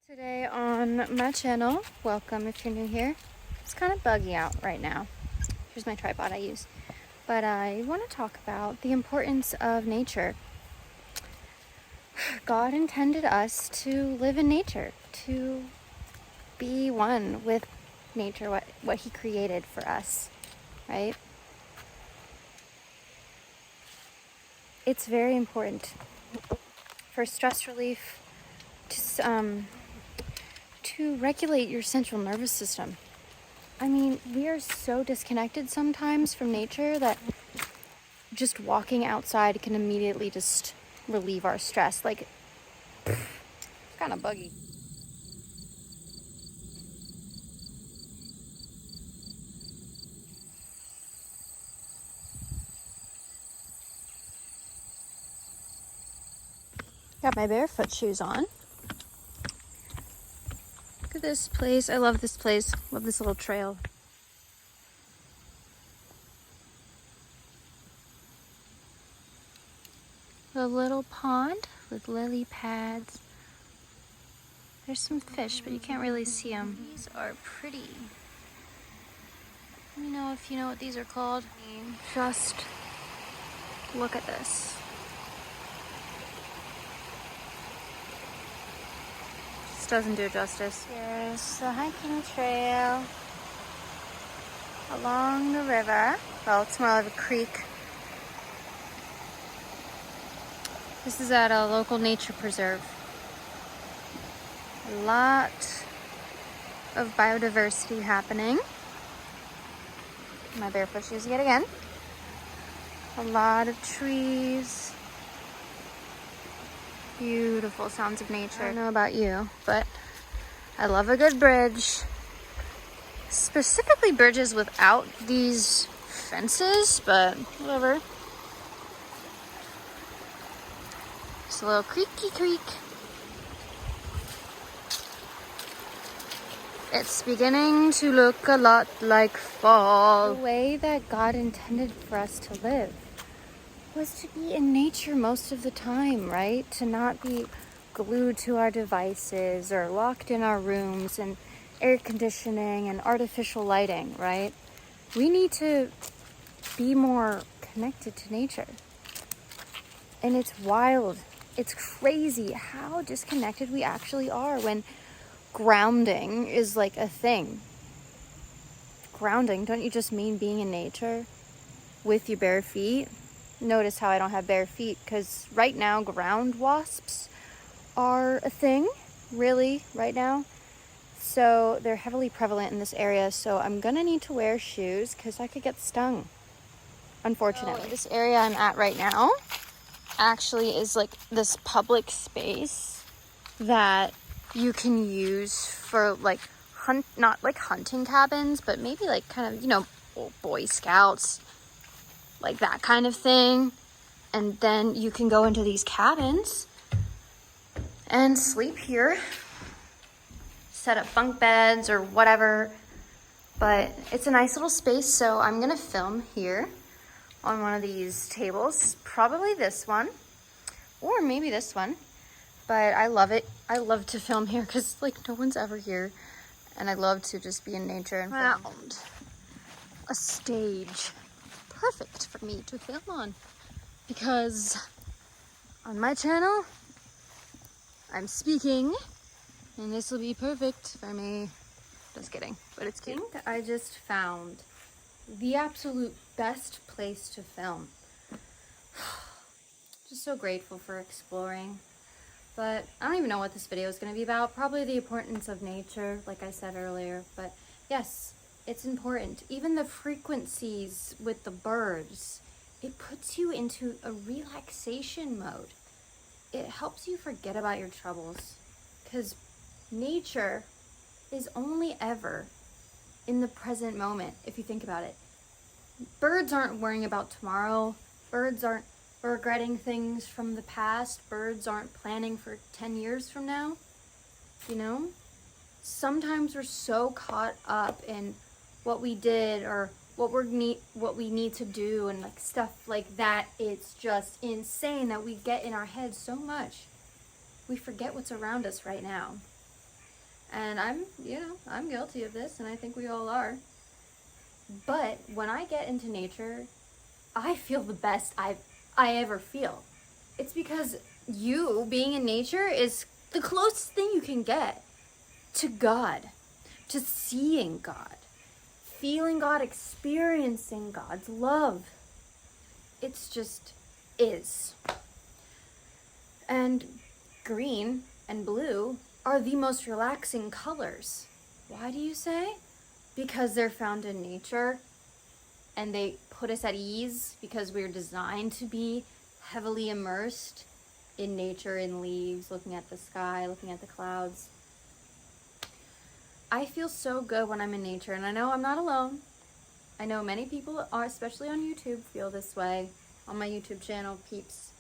Today on my channel, welcome if you're new here. It's kind of buggy out right now. Here's my tripod I use. But I want to talk about the importance of nature. God intended us to live in nature, to be one with nature, what He created for us, right? It's very important for stress relief, to regulate your central nervous system. I mean, we are so disconnected sometimes from nature that just walking outside can immediately just relieve our stress. Like, it's kind of buggy. Got my barefoot shoes on. Look at this place. I love this place. Love this little trail. A little pond with lily pads. There's some fish, but you can't really see them. These are pretty. Let me know if you know what these are called. Just look at this. This doesn't do justice. Here's the hiking trail along the river. Well, it's more of a creek. This is at a local nature preserve. A lot of biodiversity happening. My barefoot shoes yet again. A lot of trees. Beautiful sounds of nature. I don't know about you, but I love a good bridge. Specifically bridges without these fences, but whatever. Just a little creaky creek. It's beginning to look a lot like fall. The way that God intended for us to live was to be in nature most of the time, right? To not be glued to our devices or locked in our rooms and air conditioning and artificial lighting, right? We need to be more connected to nature. And it's wild. It's crazy how disconnected we actually are when grounding is like a thing. Grounding, don't you just mean being in nature with your bare feet? Notice how I don't have bare feet, because right now ground wasps are a thing, really, right now. So they're heavily prevalent in this area, so I'm gonna need to wear shoes because I could get stung, unfortunately. This area I'm at right now actually is like this public space that you can use for like not like hunting cabins, but maybe like kind of, Boy Scouts, like that kind of thing. And then you can go into these cabins and sleep here, set up bunk beds or whatever. But it's a nice little space, so I'm gonna film here on one of these tables, probably this one or maybe this one. But I love it. I love to film here because like no one's ever here, and I love to just be in nature and found a stage perfect for me to film on, because on my channel I'm speaking and this will be perfect for me. Just kidding, but it's cute. I think I just found the absolute best place to film. Just so grateful for exploring. But I don't even know what this video is going to be about. Probably the importance of nature, like I said earlier. But yes, it's important. Even the frequencies with the birds, it puts you into a relaxation mode. It helps you forget about your troubles. Because nature is only ever in the present moment, if you think about it. Birds aren't worrying about tomorrow. Birds aren't regretting things from the past. Birds aren't planning for 10 years from now. Sometimes we're so caught up in what we did or what we need to do and like stuff like that. It's just insane that we get in our heads so much we forget what's around us right now. And I'm guilty of this, and I think we all are. But when I get into nature, I feel the best I ever feel. It's because you being in nature is the closest thing you can get to God, to seeing God, feeling God, experiencing God's love. It's just is. And green and blue are the most relaxing colors. Why do you say? Because they're found in nature and they put us at ease because we're designed to be heavily immersed in nature, in leaves, looking at the sky, looking at the clouds. I feel so good when I'm in nature, and I know I'm not alone. I know many people are, especially on YouTube, feel this way. On my YouTube channel, peeps,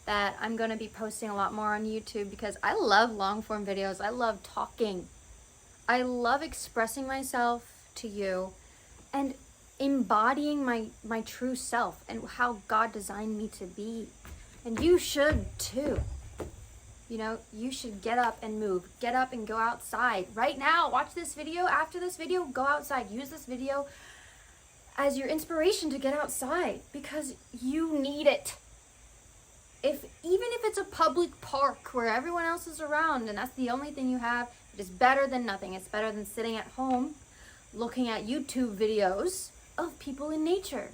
that I'm going to be posting a lot more on YouTube because I love long form videos. I love talking. I love expressing myself to you and embodying my true self and how God designed me to be. And you should too. You know, you should get up and move. Get up and go outside. Right now, watch this video. After this video, go outside. Use this video as your inspiration to get outside because you need it. Even if it's a public park where everyone else is around and that's the only thing you have, it is better than nothing. It's better than sitting at home looking at YouTube videos of people in nature,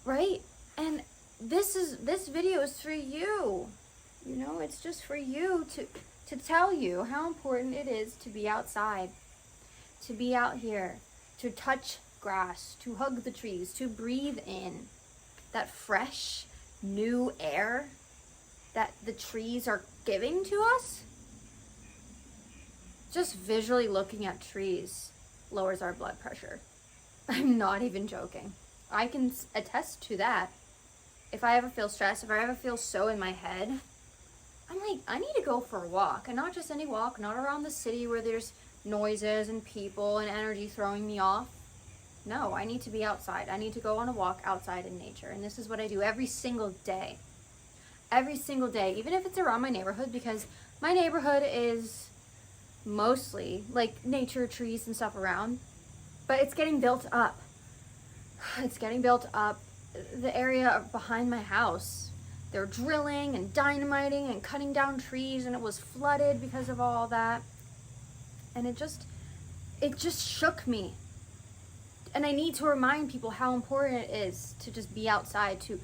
right? And this video is for you. You know, it's just for you to tell you how important it is to be outside, to be out here, to touch grass, to hug the trees, to breathe in that fresh, new air that the trees are giving to us. Just visually looking at trees lowers our blood pressure. I'm not even joking. I can attest to that. If I ever feel stressed, if I ever feel so in my head, I'm like, I need to go for a walk. And not just any walk, not around the city where there's noises and people and energy throwing me off. No, I need to be outside. I need to go on a walk outside in nature. And this is what I do every single day. Every single day, even if it's around my neighborhood, because my neighborhood is mostly like nature, trees and stuff around, but it's getting built up. It's getting built up. The area behind my house, they're drilling and dynamiting and cutting down trees, and it was flooded because of all that. And it just shook me. And I need to remind people how important it is to just be outside, to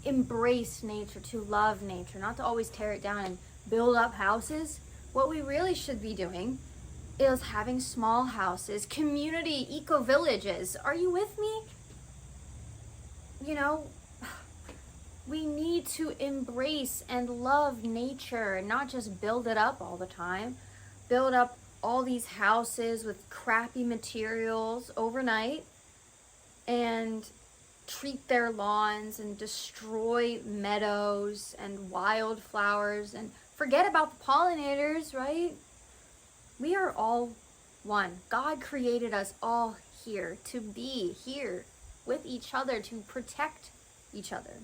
embrace nature, to love nature, not to always tear it down and build up houses. What we really should be doing is having small houses, community, eco-villages. Are you with me? You know, we need to embrace and love nature and not just build it up all the time. Build up all these houses with crappy materials overnight and treat their lawns and destroy meadows and wildflowers and forget about the pollinators, right? We are all one. God created us all here to be here with each other, to protect each other.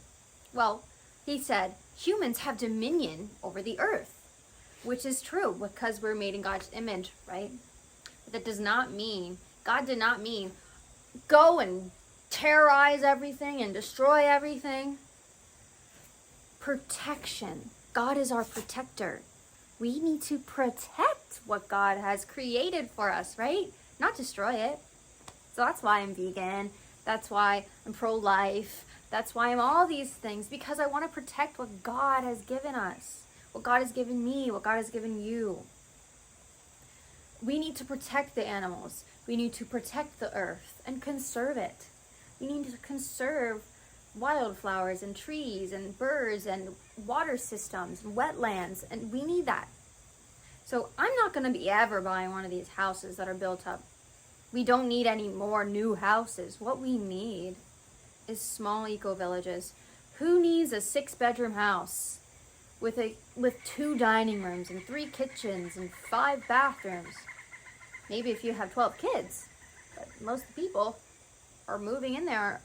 Well, he said humans have dominion over the earth, which is true because we're made in God's image, right? But that does not mean, God did not mean go and terrorize everything and destroy everything. Protection. God is our protector. We need to protect what God has created for us, right? Not destroy it. So that's why I'm vegan. That's why I'm pro-life. That's why I'm all these things, because I want to protect what God has given us, what God has given me, what God has given you. We need to protect the animals. We need to protect the earth and conserve it. We need to conserve wildflowers and trees and birds and water systems and wetlands, and we need that. So I'm not going to be ever buying one of these houses that are built up. We don't need any more new houses. What we need is small eco-villages. Who needs a 6-bedroom house with 2 dining rooms and 3 kitchens and 5 bathrooms? Maybe if you have 12 kids, but most people are moving in there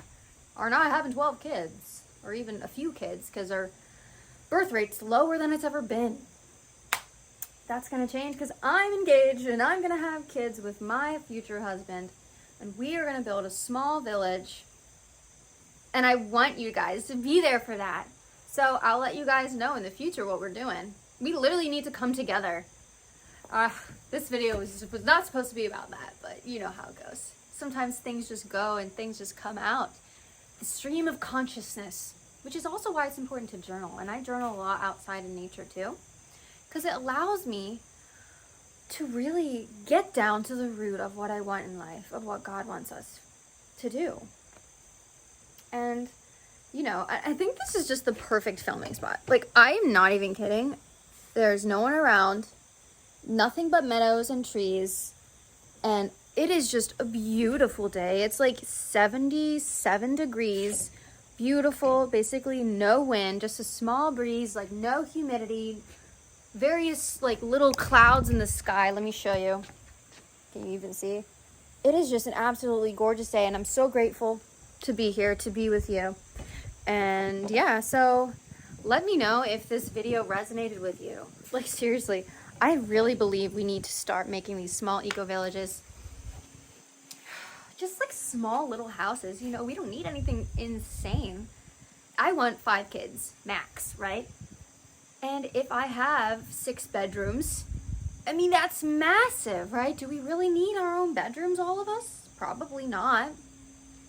are not having 12 kids or even a few kids because our birth rate's lower than it's ever been. that's gonna change because I'm engaged and I'm gonna have kids with my future husband, and we are gonna build a small village, and I want you guys to be there for that. So I'll let you guys know in the future what we're doing. We literally need to come together. This video was not supposed to be about that, but you know how it goes. Sometimes things just go and things just come out. The stream of consciousness, which is also why it's important to journal. And I journal a lot outside in nature too, because it allows me to really get down to the root of what I want in life, of what God wants us to do. And, you know, I think this is just the perfect filming spot. Like, I am not even kidding. There's no one around, nothing but meadows and trees, and it is just a beautiful day. It's like 77 degrees, beautiful, basically no wind, just a small breeze, like no humidity, various like little clouds in the sky. Let me show you. Can you even see? It is just an absolutely gorgeous day, and I'm so grateful to be here, to be with you. And yeah, so let me know if this video resonated with you. Like, seriously, I really believe we need to start making these small eco villages. Just like small little houses, you know, we don't need anything insane. I want 5 kids, max, right? And if I have 6 bedrooms, I mean, that's massive, right? Do we really need our own bedrooms, all of us? Probably not.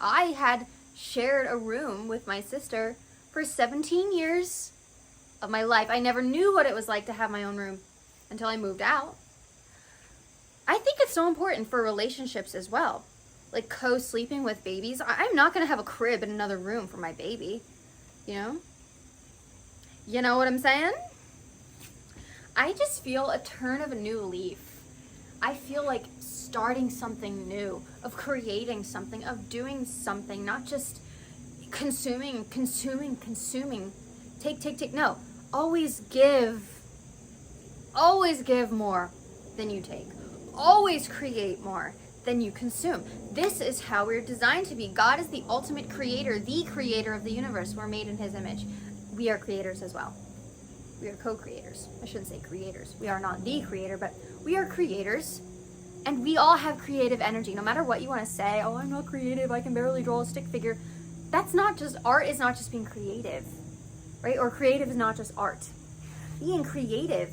I had shared a room with my sister for 17 years of my life. I never knew what it was like to have my own room until I moved out. I think it's so important for relationships as well. Like co-sleeping with babies. I'm not going to have a crib in another room for my baby, you know? You know what I'm saying? I just feel a turn of a new leaf. I feel like starting something new, of creating something, of doing something, not just consuming. Take. No, always give more than you take. Always create more than you consume. This is how we're designed to be. God is the ultimate creator, the creator of the universe. We're made in his image. We are creators as well. We are co-creators. I shouldn't say creators. We are not the creator, but we are creators. And we all have creative energy. No matter what you want to say, oh, I'm not creative, I can barely draw a stick figure. That's not just, art is not just being creative, right? Or creative is not just art. Being creative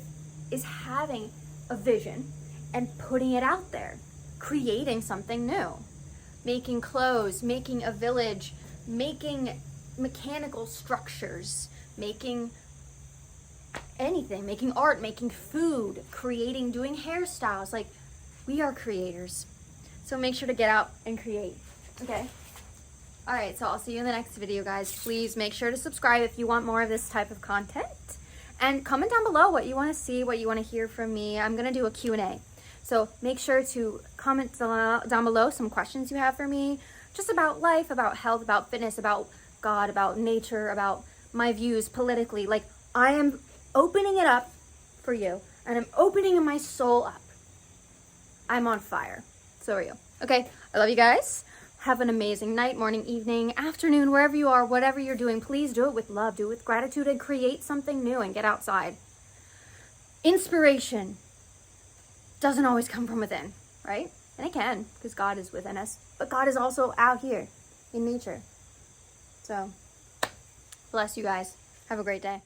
is having a vision and putting it out there. Creating something new. Making clothes, making a village, making mechanical structures, making anything, making art, making food, creating, doing hairstyles. Like, we are creators. So make sure to get out and create. Okay? All right, so I'll see you in the next video, guys. Please make sure to subscribe if you want more of this type of content. And comment down below what you want to see, what you want to hear from me. I'm going to do a Q&A. So make sure to comment down below some questions you have for me, just about life, about health, about fitness, about God, about nature, about my views politically. Like, I am opening it up for you, and I'm opening my soul up. I'm on fire. So are you. Okay, I love you guys. Have an amazing night, morning, evening, afternoon, wherever you are, whatever you're doing. Please do it with love, do it with gratitude, and create something new and get outside. Inspiration doesn't always come from within, right? And it can, because God is within us. But God is also out here in nature. So, bless you guys. Have a great day.